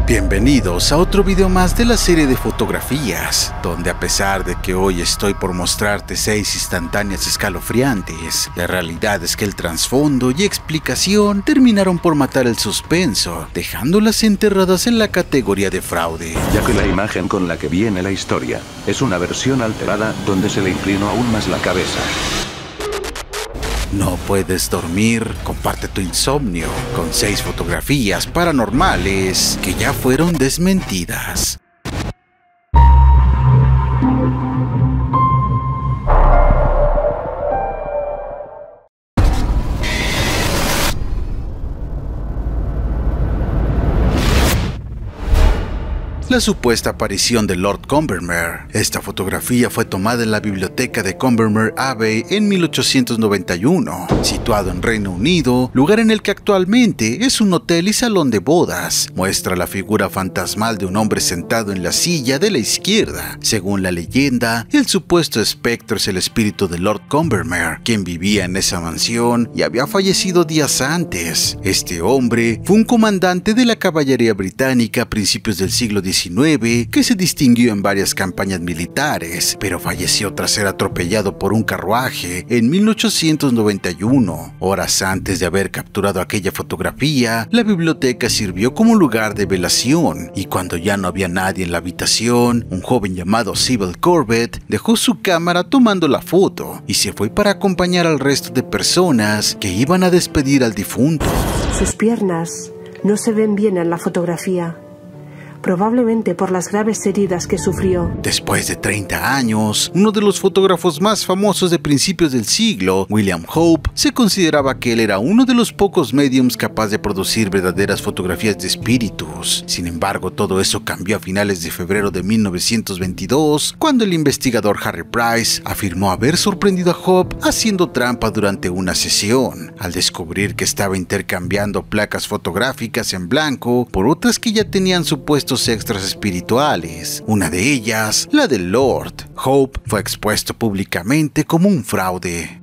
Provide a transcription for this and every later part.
Bienvenidos a otro video más de la serie de fotografías, donde a pesar de que hoy estoy por mostrarte 6 instantáneas escalofriantes, la realidad es que el trasfondo y explicación terminaron por matar el suspenso, dejándolas enterradas en la categoría de fraude. Ya que la imagen con la que viene la historia es una versión alterada donde se le inclinó aún más la cabeza. No puedes dormir, comparte tu insomnio con 6 fotografías paranormales que ya fueron desmentidas. La supuesta aparición de Lord Combermere. Esta fotografía fue tomada en la biblioteca de Combermere Abbey en 1891, situado en Reino Unido, lugar en el que actualmente es un hotel y salón de bodas. Muestra la figura fantasmal de un hombre sentado en la silla de la izquierda. Según la leyenda, el supuesto espectro es el espíritu de Lord Combermere, quien vivía en esa mansión y había fallecido días antes. Este hombre fue un comandante de la caballería británica a principios del siglo XIX que se distinguió en varias campañas militares, pero falleció tras ser atropellado por un carruaje en 1891. Horas antes de haber capturado aquella fotografía, la biblioteca sirvió como lugar de velación, y cuando ya no había nadie en la habitación, un joven llamado Sybil Corbett dejó su cámara tomando la foto y se fue para acompañar al resto de personas que iban a despedir al difunto. Sus piernas no se ven bien en la fotografía, probablemente por las graves heridas que sufrió. Después de 30 años, uno de los fotógrafos más famosos de principios del siglo, William Hope, se consideraba que él era uno de los pocos mediums capaz de producir verdaderas fotografías de espíritus. Sin embargo, todo eso cambió a finales de febrero de 1922, cuando el investigador Harry Price afirmó haber sorprendido a Hope haciendo trampa durante una sesión, al descubrir que estaba intercambiando placas fotográficas en blanco por otras que ya tenían supuestos extras espirituales. Una de ellas, la del Lord. Hope fue expuesto públicamente como un fraude.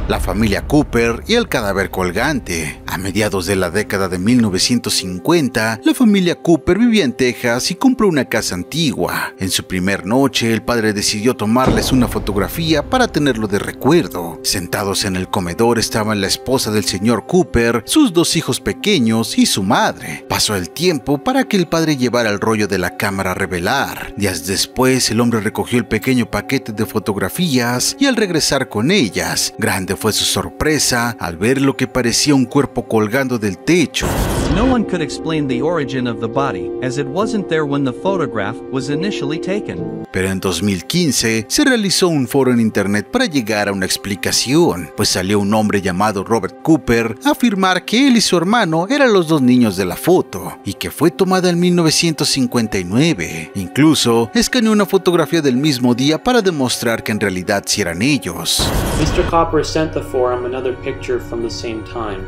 La familia Cooper y el cadáver colgante. A mediados de la década de 1950, la familia Cooper vivía en Texas y compró una casa antigua. En su primer noche, el padre decidió tomarles una fotografía para tenerlo de recuerdo. Sentados en el comedor estaban la esposa del señor Cooper, sus 2 hijos pequeños y su madre. Pasó el tiempo para que el padre llevara el rollo de la cámara a revelar. Días después, el hombre recogió el pequeño paquete de fotografías y al regresar con ellas, grande fue su sorpresa al ver lo que parecía un cuerpo colgando del techo. No one could explain the origin of the body, as it wasn't there when the photograph was initially taken. Pero en 2015 se realizó un foro en internet para llegar a una explicación, pues salió un hombre llamado Robert Cooper a afirmar que él y su hermano eran los 2 niños de la foto y que fue tomada en 1959. Incluso escaneó una fotografía del mismo día para demostrar que en realidad sí eran ellos. Mr. Cooper sent the forum another picture from the same time,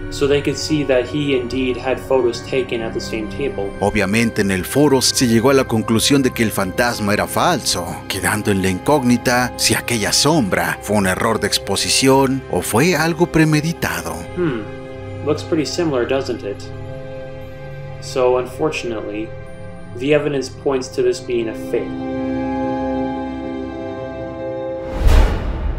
so they could see that he indeed had photos taken at the same table. Obviamente en el foro se llegó a la conclusión de que el fantasma era falso, quedando en la incógnita si aquella sombra fue un error de exposición o fue algo premeditado. Looks pretty similar, doesn't it? So unfortunately, the evidence points to this being a fake.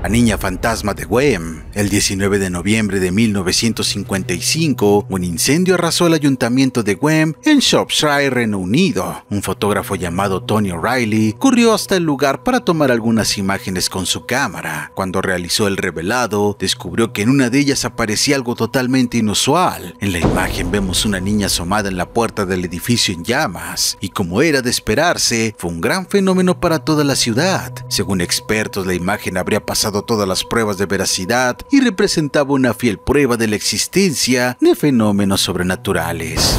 La niña fantasma de Wem. El 19 de noviembre de 1955, un incendio arrasó el ayuntamiento de Wem en Shropshire, Reino Unido. Un fotógrafo llamado Tony O'Reilly corrió hasta el lugar para tomar algunas imágenes con su cámara. Cuando realizó el revelado, descubrió que en una de ellas aparecía algo totalmente inusual. En la imagen vemos una niña asomada en la puerta del edificio en llamas, y como era de esperarse, fue un gran fenómeno para toda la ciudad. Según expertos, la imagen habría pasado todas las pruebas de veracidad y representaba una fiel prueba de la existencia de fenómenos sobrenaturales.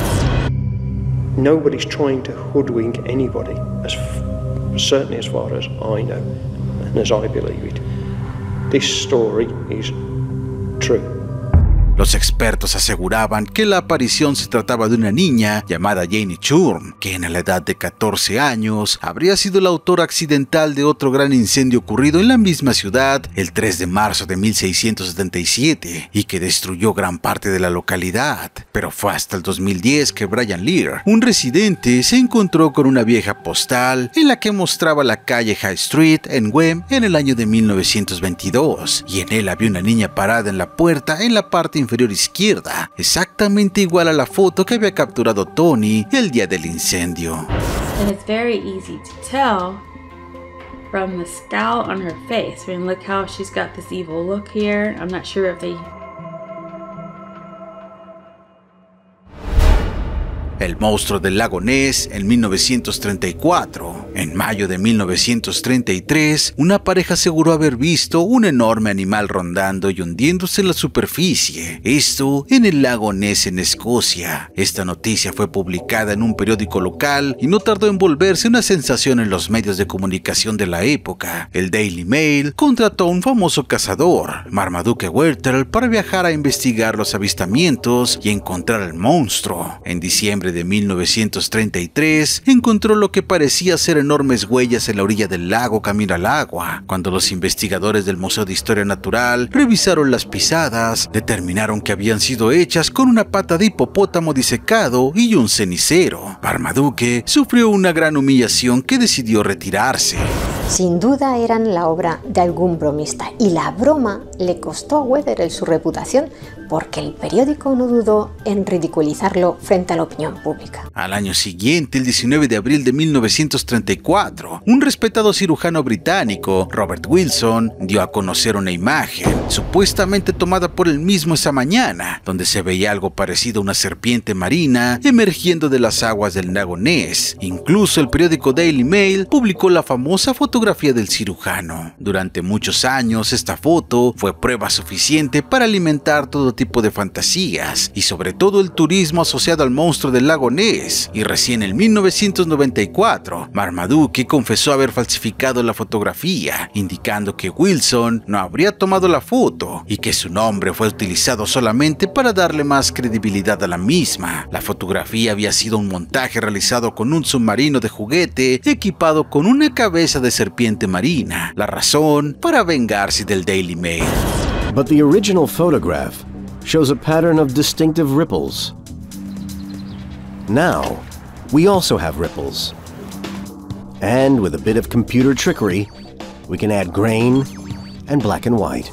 Nobody's trying to hoodwink anybody, certainly as far as I know and as I believe it. This story is true. Los expertos aseguraban que la aparición se trataba de una niña llamada Janie Churn, quien a la edad de 14 años habría sido la autora accidental de otro gran incendio ocurrido en la misma ciudad el 3 de marzo de 1677 y que destruyó gran parte de la localidad. Pero fue hasta el 2010 que Brian Lear, un residente, se encontró con una vieja postal en la que mostraba la calle High Street en Wem en el año de 1922, y en él había una niña parada en la puerta en la parte inferior izquierda, exactamente igual a la foto que había capturado Tony el día del incendio. And it's very easy to tell from the scowl on her face. I mean, look how she's got this evil look here. I'm not sure if they... El monstruo del lago Ness en 1934. En mayo de 1933, una pareja aseguró haber visto un enorme animal rondando y hundiéndose en la superficie. Esto en el lago Ness en Escocia. Esta noticia fue publicada en un periódico local y no tardó en volverse una sensación en los medios de comunicación de la época. El Daily Mail contrató a un famoso cazador, Marmaduke Wertel, para viajar a investigar los avistamientos y encontrar al monstruo. En diciembre de 1933, encontró lo que parecía ser enormes huellas en la orilla del lago camino al agua. Cuando los investigadores del Museo de Historia Natural revisaron las pisadas, determinaron que habían sido hechas con una pata de hipopótamo disecado y un cenicero. Marmaduke sufrió una gran humillación que decidió retirarse. Sin duda eran la obra de algún bromista, y la broma le costó a Wetherell su reputación, porque el periódico no dudó en ridiculizarlo frente a la opinión pública. Al año siguiente, el 19 de abril de 1934, un respetado cirujano británico, Robert Wilson, dio a conocer una imagen, supuestamente tomada por él mismo esa mañana, donde se veía algo parecido a una serpiente marina emergiendo de las aguas del lago Ness. Incluso el periódico Daily Mail publicó la famosa fotografía del cirujano. Durante muchos años, esta foto fue prueba suficiente para alimentar todo tipo de fantasías, y sobre todo el turismo asociado al monstruo del lago Ness. Y recién en 1994, Marmaduke confesó haber falsificado la fotografía, indicando que Wilson no habría tomado la foto y que su nombre fue utilizado solamente para darle más credibilidad a la misma. La fotografía había sido un montaje realizado con un submarino de juguete equipado con una cabeza de serpiente marina. La razón para vengarse del Daily Mail. But the original photograph shows a pattern of distinctive ripples. Now, we also have ripples. And with a bit of computer trickery, we can add grain and black and white.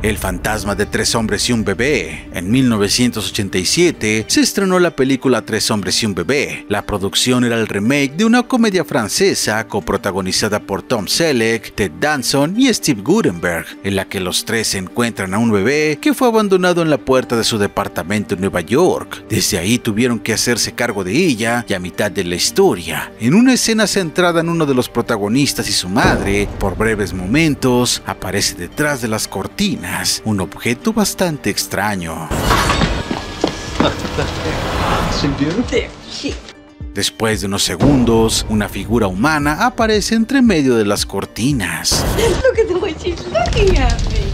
El fantasma de 3 hombres y un bebé. En 1987 se estrenó la película 3 hombres y un bebé. La producción era el remake de una comedia francesa coprotagonizada por Tom Selleck, Ted Danson y Steve Guttenberg, en la que los tres encuentran a un bebé que fue abandonado en la puerta de su departamento en Nueva York. Desde ahí tuvieron que hacerse cargo de ella, y a mitad de la historia, en una escena centrada en uno de los protagonistas y su madre, por breves momentos aparece detrás de las cortinas un objeto bastante extraño. Después de unos segundos, una figura humana aparece entre medio de las cortinas. Look at the way she's looking at me.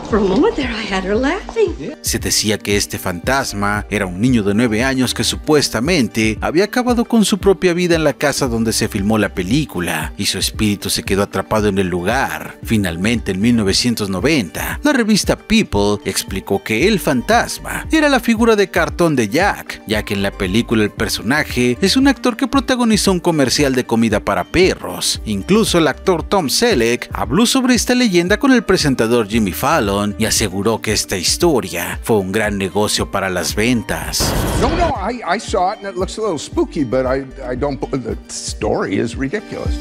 For a moment there, I had her laughing. Se decía que este fantasma era un niño de 9 años que supuestamente había acabado con su propia vida en la casa donde se filmó la película, y su espíritu se quedó atrapado en el lugar. Finalmente, en 1990, la revista People explicó que el fantasma era la figura de cartón de Jack, ya que en la película el personaje es un actor que protagonizó un comercial de comida para perros. Incluso el actor Tom Selleck habló sobre esta leyenda con el presentador Jimmy Fallon y aseguró que esta historia fue un gran negocio para las ventas. No, I saw it and it looks a little spooky, but I don't. The story is ridiculous.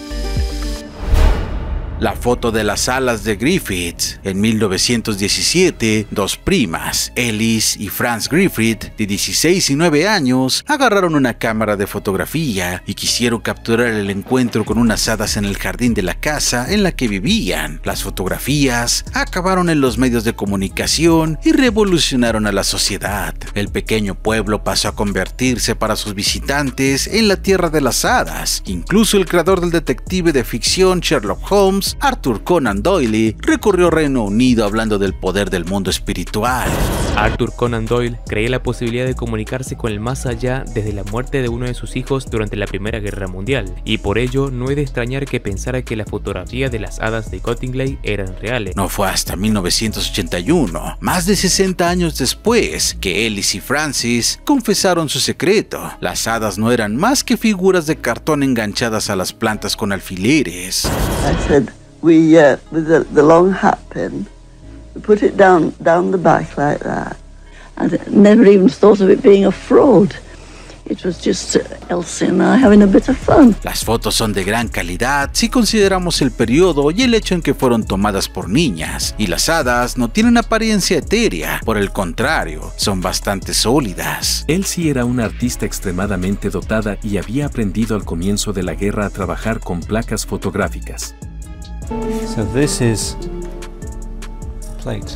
La foto de las alas de Griffith. En 1917, 2 primas, Ellis y Frances Griffith, de 16 y 9 años, agarraron una cámara de fotografía y quisieron capturar el encuentro con unas hadas en el jardín de la casa en la que vivían. Las fotografías acabaron en los medios de comunicación y revolucionaron a la sociedad. El pequeño pueblo pasó a convertirse para sus visitantes en la tierra de las hadas. Incluso el creador del detective de ficción Sherlock Holmes Holmes, Arthur Conan Doyle recorrió Reino Unido hablando del poder del mundo espiritual. Arthur Conan Doyle creía la posibilidad de comunicarse con el más allá desde la muerte de uno de sus hijos durante la Primera Guerra Mundial, y por ello no es de extrañar que pensara que las fotografías de las hadas de Cottingley eran reales. No fue hasta 1981, más de 60 años después, que Ellis y Francis confesaron su secreto. Las hadas no eran más que figuras de cartón enganchadas a las plantas con alfileres. I said, with the long hat pin, we put it down the back like that. I never even thought of it being a fraud. It was just Elsie and I having a bit of fun. Las fotos son de gran calidad si consideramos el periodo y el hecho en que fueron tomadas por niñas, y las hadas no tienen apariencia etérea, por el contrario, son bastante sólidas. Elsie era una artista extremadamente dotada y había aprendido al comienzo de la guerra a trabajar con placas fotográficas. So this is plate.